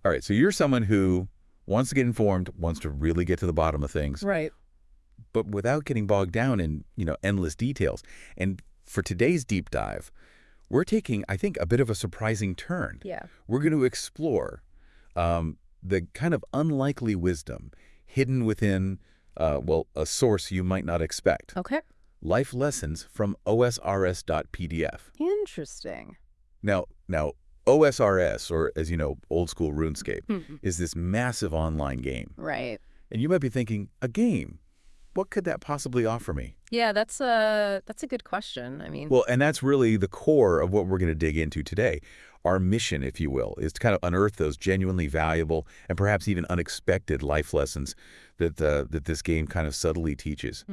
All right, so you're someone who wants to get informed, wants to really get to the bottom of things, Right. but without getting bogged down in, endless details. And for today's deep dive, we're taking, I think, a bit of a surprising turn. Yeah. We're going to explore the kind of unlikely wisdom hidden within, a source you might not expect. Okay. Life lessons from OSRS.pdf. Interesting. Now, OSRS, or as you know, old school RuneScape, Hmm. is this massive online game. Right. And you might be thinking, a game? What could that possibly offer me? Yeah, that's a good question. Well, and that's really the core of what we're going to dig into today. Our mission, if you will, is to kind of unearth those genuinely valuable and perhaps even unexpected life lessons that this game kind of subtly teaches.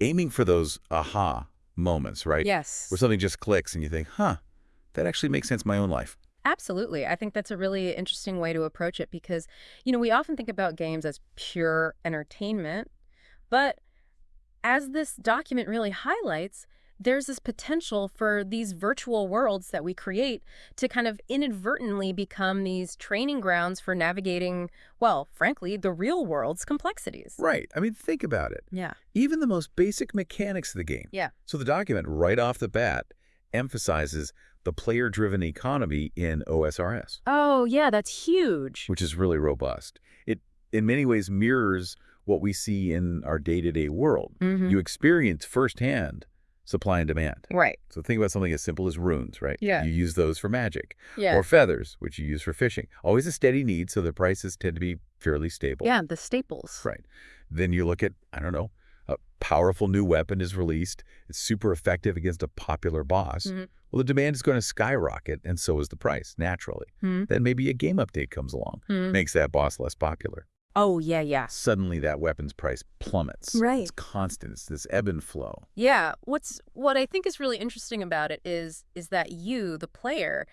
Aiming for those aha moments, right? Yes. Where something just clicks and you think, that actually makes sense in my own life. Absolutely. I think that's a really interesting way to approach it because, we often think about games as pure entertainment, but as this document really highlights, there's this potential for these virtual worlds that we create to kind of inadvertently become these training grounds for navigating, well, frankly, the real world's complexities. Right. I mean, think about it. Yeah. Even the most basic mechanics of the game. Yeah. So the document, right off the bat, emphasizes the player-driven economy in OSRS. Oh, yeah, that's huge. Which is really robust. It, in many ways, mirrors what we see in our day-to-day world. You experience firsthand supply and demand. Right. So think about something as simple as runes, right? Yeah. You use those for magic. Yeah. Or feathers, which you use for fishing. Always a steady need, so the prices tend to be fairly stable. Yeah, the staples. Right. Then you look at, I don't know, a powerful new weapon is released. It's super effective against a popular boss. Well, the demand is going to skyrocket, and so is the price, naturally. Then maybe a game update comes along, makes that boss less popular. Oh, yeah, yeah. Suddenly that weapon's price plummets. Right. It's constant. It's this ebb and flow. Yeah. What I think is really interesting about it is that you, the player,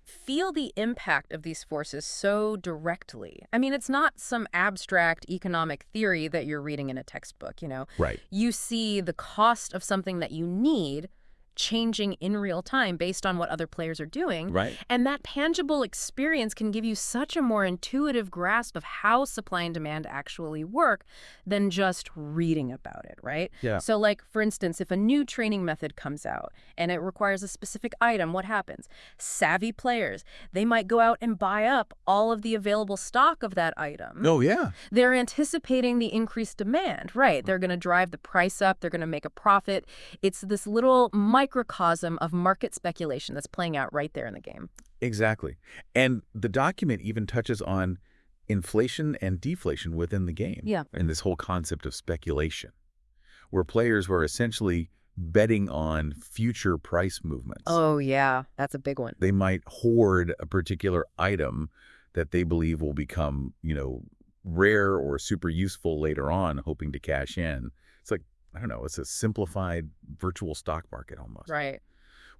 feel the impact of these forces so directly. I mean, it's not some abstract economic theory that you're reading in a textbook, Right. You see the cost of something that you need changing in real time based on what other players are doing. Right. And that tangible experience can give you such a more intuitive grasp of how supply and demand actually work than just reading about it, right? Yeah. So like, for instance, if a new training method comes out and it requires a specific item, what happens? Savvy players, they might go out and buy up all of the available stock of that item. Oh, yeah. They're anticipating the increased demand, right? They're going to drive the price up. They're going to make a profit. It's this little microcosm of market speculation that's playing out right there in the game. Exactly. And the document even touches on inflation and deflation within the game. Yeah. And this whole concept of speculation, where players were essentially betting on future price movements. Oh, yeah. That's a big one. They might hoard a particular item that they believe will become, rare or super useful later on, hoping to cash in. It's like, I don't know, it's a simplified virtual stock market almost. Right.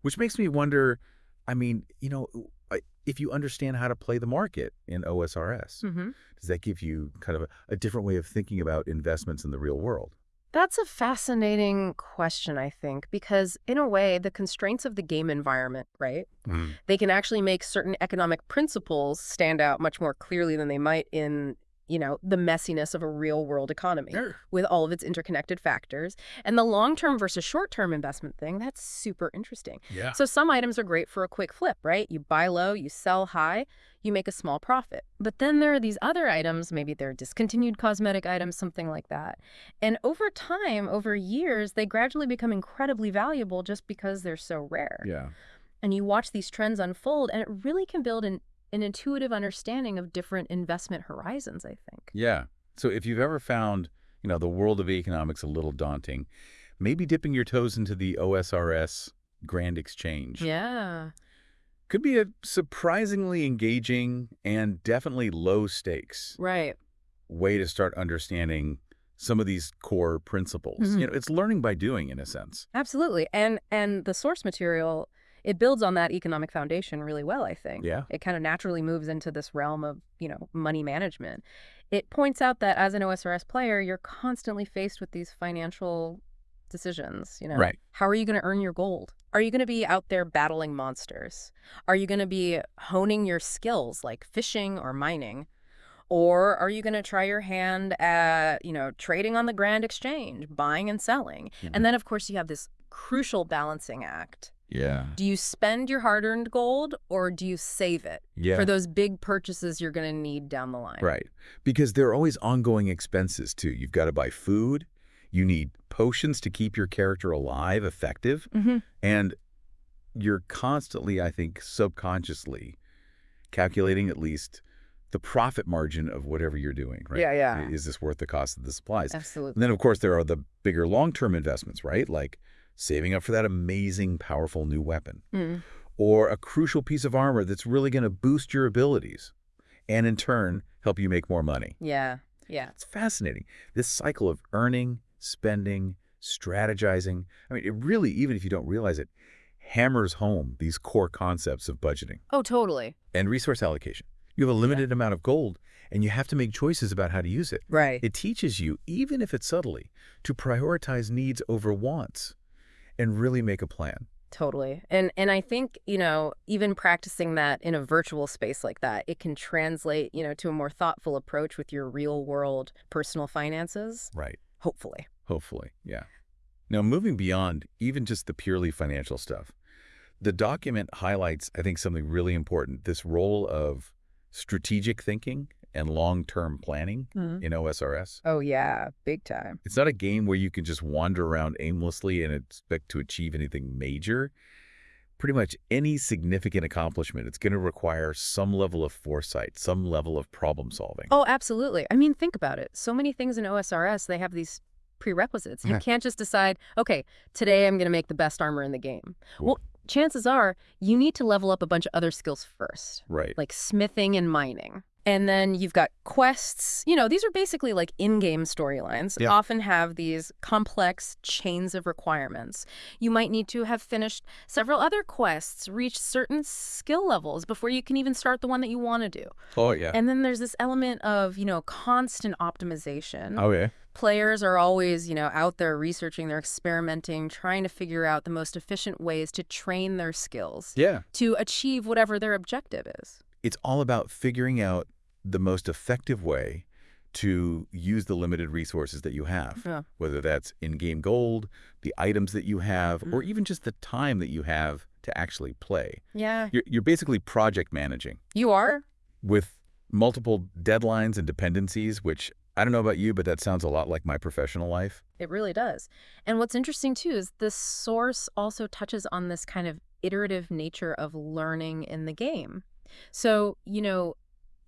Which makes me wonder, I mean, if you understand how to play the market in OSRS, does that give you kind of a different way of thinking about investments in the real world? That's a fascinating question, I think, because in a way, the constraints of the game environment, right? They can actually make certain economic principles stand out much more clearly than they might in the messiness of a real-world economy with all of its interconnected factors. And the long-term versus short-term investment thing, that's super interesting. Yeah. So some items are great for a quick flip, right? You buy low, you sell high, you make a small profit. But then there are these other items, maybe they're discontinued cosmetic items, something like that. And over time, over years, they gradually become incredibly valuable just because they're so rare. Yeah. And you watch these trends unfold, and it really can build an intuitive understanding of different investment horizons, I think. Yeah. So if you've ever found, the world of economics a little daunting, maybe dipping your toes into the OSRS Grand Exchange. Yeah. Could be a surprisingly engaging and definitely low stakes Right. way to start understanding some of these core principles. It's learning by doing in a sense. Absolutely. And the source material, it builds on that economic foundation really well, I think. Yeah. It kind of naturally moves into this realm of, money management. It points out that as an OSRS player, you're constantly faced with these financial decisions, Right. How are you going to earn your gold? Are you going to be out there battling monsters? Are you going to be honing your skills like fishing or mining? Or are you going to try your hand at, trading on the grand exchange, buying and selling? And then, of course, you have this crucial balancing act. Yeah. Do you spend your hard-earned gold or do you save it for those big purchases you're going to need down the line? Right. Because there are always ongoing expenses, too. You've got to buy food. You need potions to keep your character alive, effective. And you're constantly, I think, subconsciously calculating at least the profit margin of whatever you're doing, right? Yeah. Is this worth the cost of the supplies? Absolutely. And then, of course, there are the bigger long-term investments, right? Like saving up for that amazing, powerful new weapon. Or a crucial piece of armor that's really going to boost your abilities and, in turn, help you make more money. Yeah. It's fascinating. This cycle of earning, spending, strategizing, I mean, it really, even if you don't realize it, hammers home these core concepts of budgeting. Oh, totally. And resource allocation. You have a limited amount of gold, and you have to make choices about how to use it. Right. It teaches you, even if it's subtly, to prioritize needs over wants and really make a plan. Totally. And I think, even practicing that in a virtual space like that, it can translate, to a more thoughtful approach with your real world personal finances. Right. Hopefully. Hopefully, yeah. Now, moving beyond even just the purely financial stuff, the document highlights, I think, something really important, this role of strategic thinking and long-term planning in OSRS. Oh, yeah. Big time. It's not a game where you can just wander around aimlessly and expect to achieve anything major. Pretty much any significant accomplishment, it's going to require some level of foresight, some level of problem solving. Oh, absolutely. I mean, think about it. So many things in OSRS, they have these prerequisites. You can't just decide, okay, today I'm going to make the best armor in the game. Cool. Well, chances are you need to level up a bunch of other skills first. Right. Like smithing and mining. And then you've got quests. These are basically like in-game storylines. Yeah. Often have these complex chains of requirements. You might need to have finished several other quests, reach certain skill levels before you can even start the one that you want to do. Oh, yeah. And then there's this element of, constant optimization. Oh, yeah. Players are always, out there researching, they're experimenting, trying to figure out the most efficient ways to train their skills to achieve whatever their objective is. It's all about figuring out the most effective way to use the limited resources that you have, whether that's in-game gold, the items that you have, or even just the time that you have to actually play. Yeah. You're basically project managing. You are? With multiple deadlines and dependencies, which I don't know about you, but that sounds a lot like my professional life. It really does. And what's interesting, too, is this source also touches on this kind of iterative nature of learning in the game. So,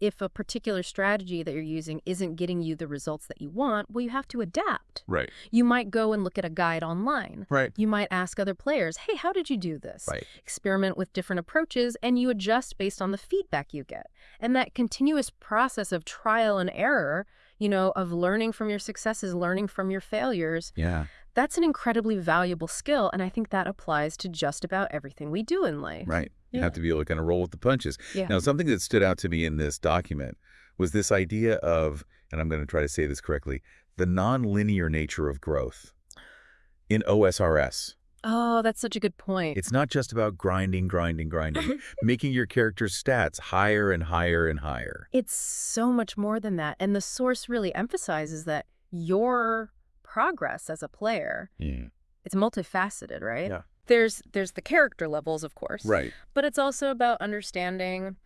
if a particular strategy that you're using isn't getting you the results that you want, well, you have to adapt. Right. You might go and look at a guide online. Right. You might ask other players, hey, how did you do this? Right. Experiment with different approaches, and you adjust based on the feedback you get. And that continuous process of trial and error, of learning from your successes, learning from your failures. Yeah. That's an incredibly valuable skill, and I think that applies to just about everything we do in life. Right. You have to be able to kind of roll with the punches. Yeah. Now, something that stood out to me in this document was this idea of, and I'm going to try to say this correctly, the nonlinear nature of growth in OSRS. Oh, that's such a good point. It's not just about grinding, making your character's stats higher and higher and higher. It's so much more than that. And the source really emphasizes that your progress as a player, it's multifaceted, right? Yeah. There's the character levels, of course. Right. But it's also about understanding,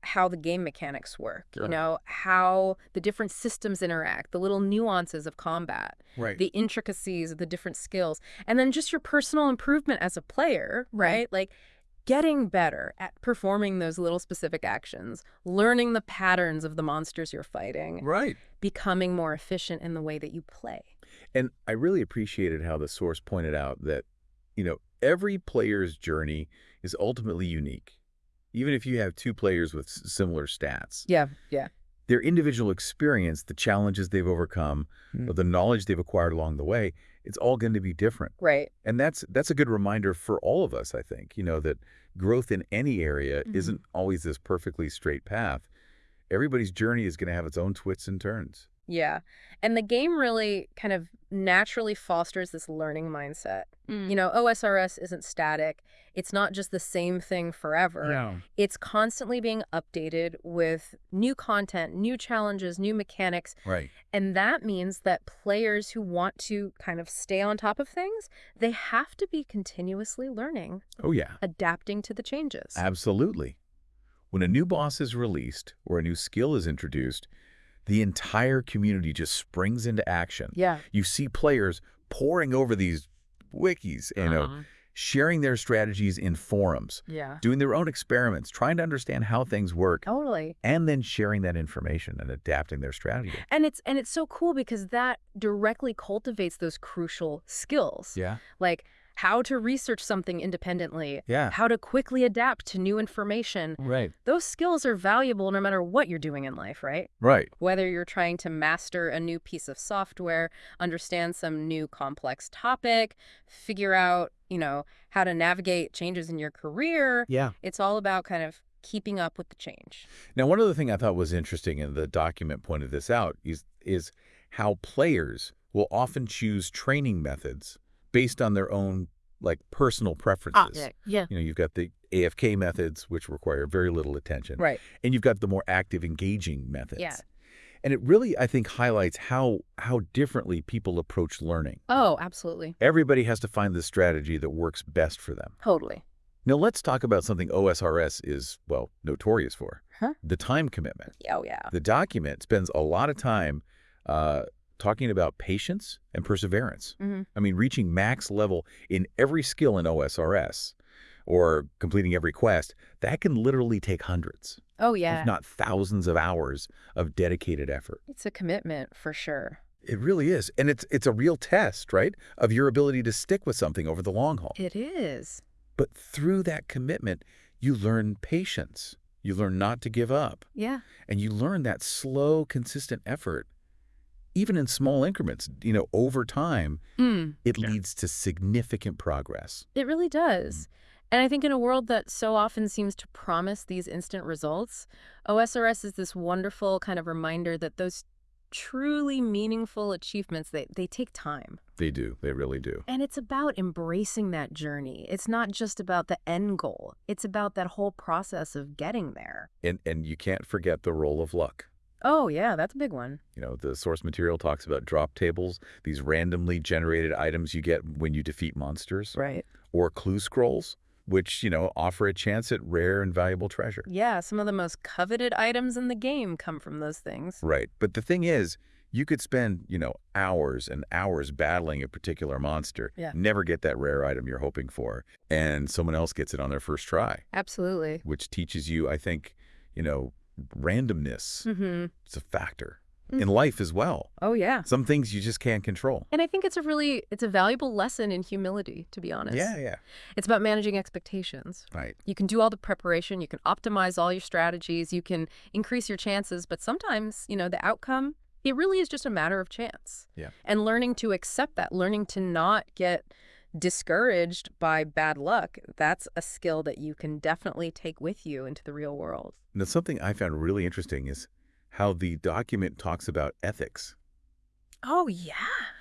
how the game mechanics work, how the different systems interact, the little nuances of combat, the intricacies of the different skills, and then just your personal improvement as a player, right? Like getting better at performing those little specific actions, learning the patterns of the monsters you're fighting, becoming more efficient in the way that you play. And I really appreciated how the source pointed out that, every player's journey is ultimately unique. Even if you have two players with similar stats. Yeah. Their individual experience, the challenges they've overcome, or the knowledge they've acquired along the way, it's all going to be different. Right. And that's a good reminder for all of us, I think, that growth in any area isn't always this perfectly straight path. Everybody's journey is going to have its own twists and turns. Yeah. And the game really kind of naturally fosters this learning mindset. You know, OSRS isn't static. It's not just the same thing forever. No. It's constantly being updated with new content, new challenges, new mechanics. Right. And that means that players who want to kind of stay on top of things, they have to be continuously learning, Oh, yeah. adapting to the changes. Absolutely. When a new boss is released or a new skill is introduced, the entire community just springs into action. Yeah. You see players poring over these wikis, sharing their strategies in forums, Yeah. doing their own experiments, trying to understand how things work, Totally. and then sharing that information and adapting their strategy. And it's so cool because that directly cultivates those crucial skills. Yeah. Like how to research something independently, Yeah. how to quickly adapt to new information. Right. Those skills are valuable no matter what you're doing in life, right? Right. Whether you're trying to master a new piece of software, understand some new complex topic, figure out, how to navigate changes in your career. Yeah. It's all about kind of keeping up with the change. Now, one other thing I thought was interesting, and the document pointed this out, is how players will often choose training methods based on their own personal preferences. Yeah. You've got the AFK methods, which require very little attention. Right. And you've got the more active, engaging methods. Yeah. And it really, I think, highlights how differently people approach learning. Oh, absolutely. Everybody has to find the strategy that works best for them. Totally. Now, let's talk about something OSRS is, notorious for. Huh? The time commitment. Oh, yeah. The document spends a lot of time talking about patience and perseverance. I mean, reaching max level in every skill in OSRS or completing every quest, that can literally take hundreds, Oh, yeah. if not thousands of hours of dedicated effort. It's a commitment for sure. It really is. And it's a real test, right, of your ability to stick with something over the long haul. It is. But through that commitment, you learn patience. You learn not to give up. Yeah. And you learn that slow, consistent effort, even in small increments, over time, it leads to significant progress. It really does. And I think in a world that so often seems to promise these instant results, OSRS is this wonderful kind of reminder that those truly meaningful achievements, they take time. They do. They really do. And it's about embracing that journey. It's not just about the end goal. It's about that whole process of getting there. And you can't forget the role of luck. Oh, yeah, that's a big one. The source material talks about drop tables, these randomly generated items you get when you defeat monsters. Right. Or clue scrolls, which, offer a chance at rare and valuable treasure. Yeah, some of the most coveted items in the game come from those things. Right. But the thing is, you could spend, hours and hours battling a particular monster, never get that rare item you're hoping for, and someone else gets it on their first try. Absolutely. Which teaches you, I think, randomness. It's a factor in life as well. Oh, yeah. Some things you just can't control. And I think it's a valuable lesson in humility, to be honest. Yeah. It's about managing expectations. Right. You can do all the preparation, you can optimize all your strategies, you can increase your chances, but sometimes, the outcome, it really is just a matter of chance. Yeah. And learning to accept that, learning to not get discouraged by bad luck, that's a skill that you can definitely take with you into the real world. Now, something I found really interesting is how the document talks about ethics, Oh, yeah.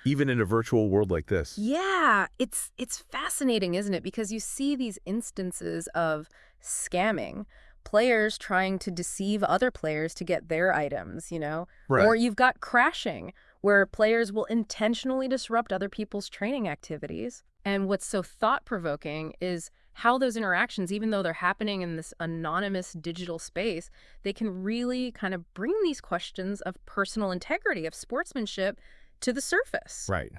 even in a virtual world like this. Yeah, it's fascinating, isn't it? Because you see these instances of scamming, players trying to deceive other players to get their items, Right. Or you've got crashing, where players will intentionally disrupt other people's training activities. And what's so thought-provoking is how those interactions, even though they're happening in this anonymous digital space, they can really kind of bring these questions of personal integrity, of sportsmanship, to the surface. Right.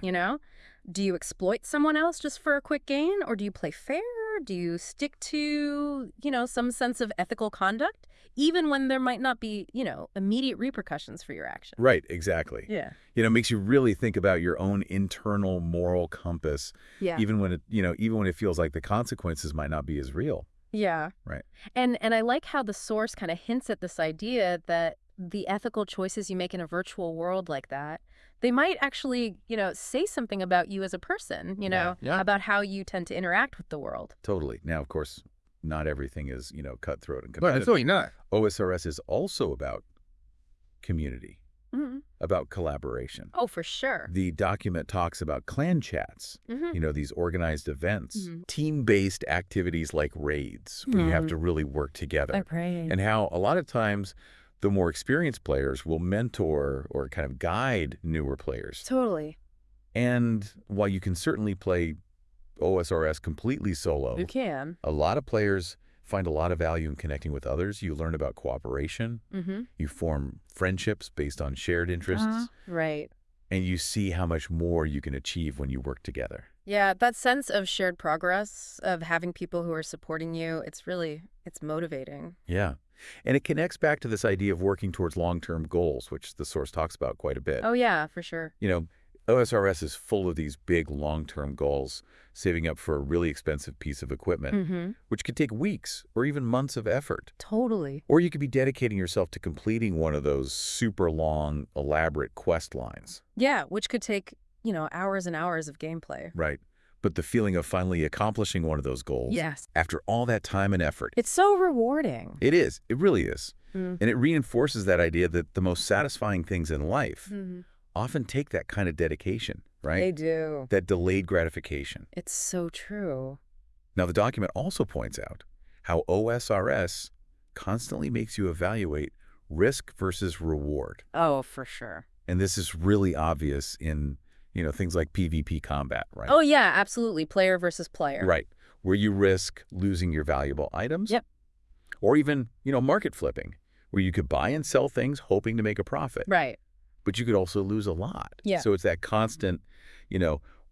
Do you exploit someone else just for a quick gain, or do you play fair? Do you stick to, some sense of ethical conduct, even when there might not be, immediate repercussions for your action? Right, exactly. Yeah. It makes you really think about your own internal moral compass, Yeah. even when it feels like the consequences might not be as real. Yeah. Right. And I like how the source kind of hints at this idea that the ethical choices you make in a virtual world like that, they might actually, say something about you as a person, Yeah. about how you tend to interact with the world. Totally. Now, of course, not everything is, cutthroat and Well, competitive. absolutely not. OSRS is also about community. Mm-hmm. about collaboration. Oh, for sure. The document talks about clan chats, these organized events, team-based activities like raids, where you have to really work together. And how a lot of times the more experienced players will mentor or kind of guide newer players. Totally. And while you can certainly play OSRS completely solo, You can. a lot of players find a lot of value in connecting with others. You learn about cooperation. You form friendships based on shared interests. Right. And you see how much more you can achieve when you work together. Yeah, that sense of shared progress, of having people who are supporting you, it's motivating. Yeah. And it connects back to this idea of working towards long-term goals, which the source talks about quite a bit. Oh, yeah, for sure. OSRS is full of these big long-term goals, saving up for a really expensive piece of equipment, which could take weeks or even months of effort. Totally. Or you could be dedicating yourself to completing one of those super long, elaborate quest lines. Yeah, which could take, hours and hours of gameplay. Right. But the feeling of finally accomplishing one of those goals, yes, after all that time and effort. It's so rewarding. It is. It really is. And it reinforces that idea that the most satisfying things in life often take that kind of dedication, right? They do. That delayed gratification. It's so true. Now, the document also points out how OSRS constantly makes you evaluate risk versus reward. Oh, for sure. And this is really obvious in, things like PvP combat, right? Oh, yeah, absolutely. Player versus player. Right. Where you risk losing your valuable items. Yep. Or even, market flipping, where you could buy and sell things hoping to make a profit. Right. But you could also lose a lot. Yeah. So it's that constant,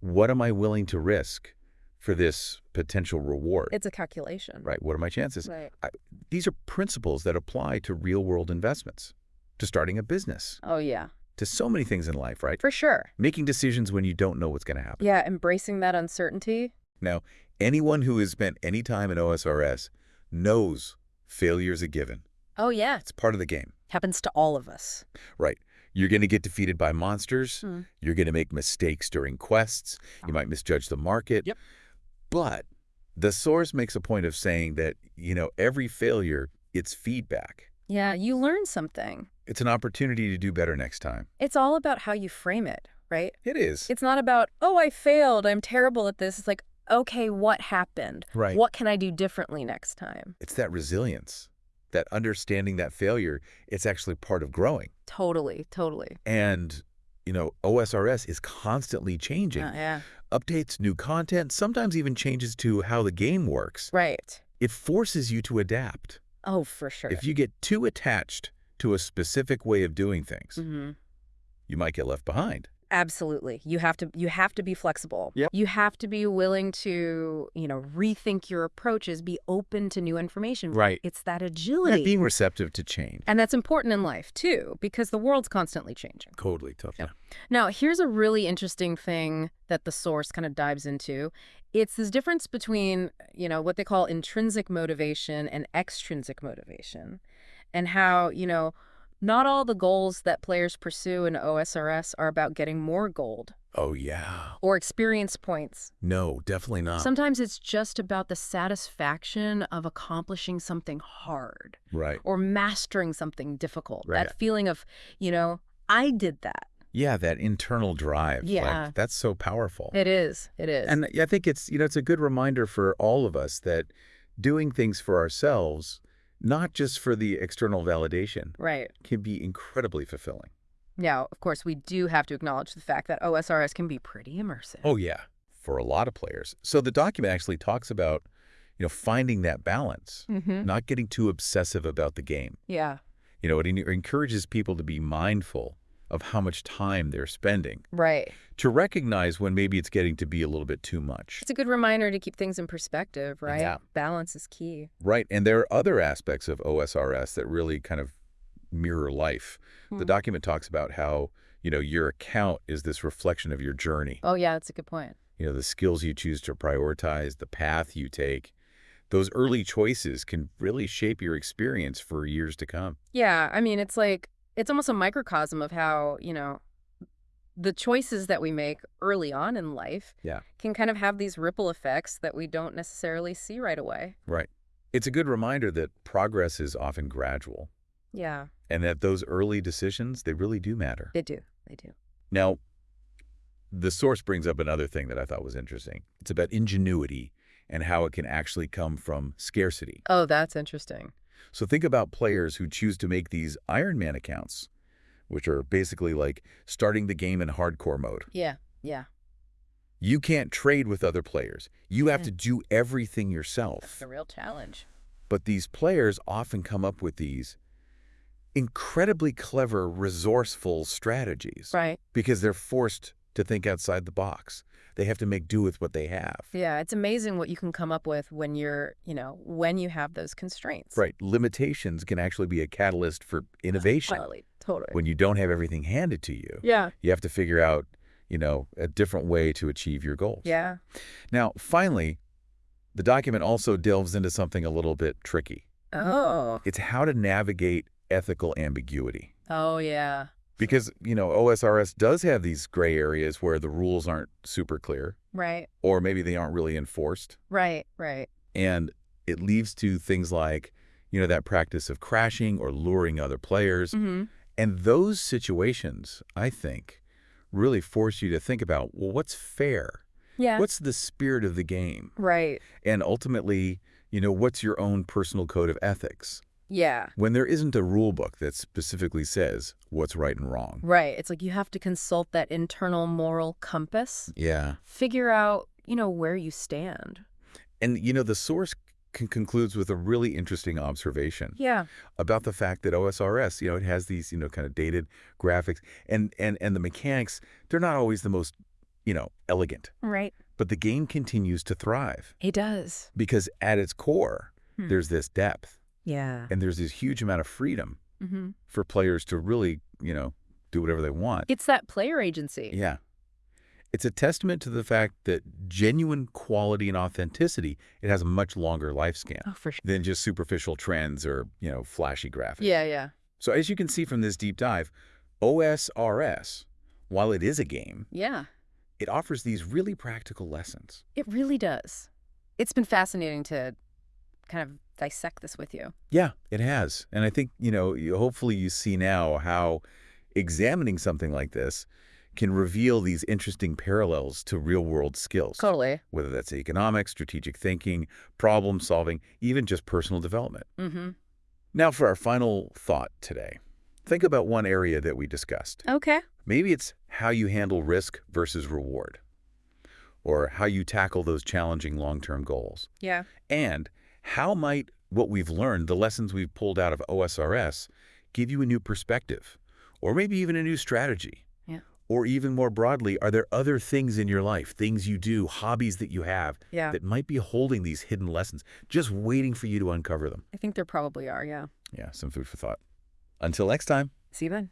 what am I willing to risk for this potential reward? It's a calculation. Right. What are my chances? Right. These are principles that apply to real-world investments, to starting a business, Oh, yeah. to so many things in life, right? For sure. Making decisions when you don't know what's going to happen. Yeah, embracing that uncertainty. Now, anyone who has spent any time in OSRS knows failure's a given. Oh, yeah. It's part of the game. Happens to all of us. Right. You're going to get defeated by monsters. You're going to make mistakes during quests. You might misjudge the market. Yep. But the source makes a point of saying that, every failure, it's feedback. Yeah, you learn something. It's an opportunity to do better next time. It's all about how you frame it, right? It is. It's not about, oh, I failed, I'm terrible at this. It's like, okay, what happened? Right. What can I do differently next time? It's that resilience, that understanding that failure, it's actually part of growing. Totally, totally. And, OSRS is constantly changing. Yeah. Updates, new content, sometimes even changes to how the game works. Right. It forces you to adapt. Oh, for sure. If you get too attached to a specific way of doing things, you might get left behind. Absolutely. You have to be flexible. Yep. You have to be willing to, rethink your approaches, be open to new information. Right. It's that agility. Yeah, being receptive to change. And that's important in life, too, because the world's constantly changing. Totally. Yeah. Now, here's a really interesting thing that the source kind of dives into. It's this difference between, what they call intrinsic motivation and extrinsic motivation, and how, not all the goals that players pursue in OSRS are about getting more gold. Oh, yeah. Or experience points. No, definitely not. Sometimes it's just about the satisfaction of accomplishing something hard. Right. Or mastering something difficult. Right. That feeling of, I did that. Yeah, that internal drive. Yeah. Like, that's so powerful. It is. It is. And I think it's, it's a good reminder for all of us that doing things for ourselves, not just for the external validation, right, can be incredibly fulfilling. Now, of course, we do have to acknowledge the fact that OSRS can be pretty immersive. Oh, yeah, for a lot of players. So the document actually talks about, finding that balance, not getting too obsessive about the game. Yeah. It encourages people to be mindful of how much time they're spending. Right. To recognize when maybe it's getting to be a little bit too much. It's a good reminder to keep things in perspective, right? Yeah. Balance is key. Right. And there are other aspects of OSRS that really kind of mirror life. The document talks about how, your account is this reflection of your journey. Oh, yeah, that's a good point. The skills you choose to prioritize, the path you take. Those early choices can really shape your experience for years to come. Yeah, I mean, it's almost a microcosm of how, the choices that we make early on in life can kind of have these ripple effects that we don't necessarily see right away. Right. It's a good reminder that progress is often gradual. Yeah, and that those early decisions, they really do matter. they do. They do. Now, the source brings up another thing that I thought was interesting. It's about ingenuity and how it can actually come from scarcity. Oh, that's interesting. So think about players who choose to make these Iron Man accounts, which are basically like starting the game in hardcore mode. Yeah, yeah. You can't trade with other players. You have Mm. to do everything That's yourself. the real challenge. But these players often come up with these incredibly clever, resourceful strategies Right. because they're forced to think outside the box. They have to make do with what they have. Yeah, it's amazing what you can come up with when you're, when you have those constraints. Right. Limitations can actually be a catalyst for innovation. Totally. When you don't have everything handed to you, Yeah. you have to figure out, a different way to achieve your goals. Yeah. Now, finally, the document also delves into something a little bit tricky. Oh. It's how to navigate ethical ambiguity. Oh, yeah. Because, OSRS does have these gray areas where the rules aren't super clear, Right. or maybe they aren't really enforced. Right. And it leads to things like, that practice of crashing or luring other players. Mm-hmm. And those situations, I think, really force you to think about, well, what's fair? Yeah. What's the spirit of the game? Right. And ultimately, what's your own personal code of ethics? Yeah. When there isn't a rule book that specifically says what's right and wrong. Right. It's like you have to consult that internal moral compass. Yeah. Figure out, where you stand. And, the source concludes with a really interesting observation. Yeah. About the fact that OSRS, it has these, kind of dated graphics and the mechanics, they're not always the most, elegant. Right. But the game continues to thrive. It does. Because at its core, there's this depth. Yeah. And there's this huge amount of freedom Mm-hmm. for players to really, do whatever they want. It's that player agency. Yeah. It's a testament to the fact that genuine quality and authenticity, it has a much longer lifespan Oh, for sure. than just superficial trends or, flashy graphics. Yeah. So as you can see from this deep dive, OSRS, while it is a game, Yeah. it offers these really practical lessons. It really does. It's been fascinating to kind of dissect this with you. Yeah, it has. And I think, hopefully you see now how examining something like this can reveal these interesting parallels to real-world skills. Totally. Whether that's economics, strategic thinking, problem solving, even just personal development. Mm-hmm. Now for our final thought today. Think about one area that we discussed. Okay. Maybe it's how you handle risk versus reward, or how you tackle those challenging long-term goals. Yeah. And how might what we've learned, the lessons we've pulled out of OSRS, give you a new perspective, or maybe even a new strategy? Yeah. Or even more broadly, are there other things in your life, things you do, hobbies that you have, Yeah. that might be holding these hidden lessons, just waiting for you to uncover them? I think there probably are, yeah. Yeah, some food for thought. Until next time. See you then.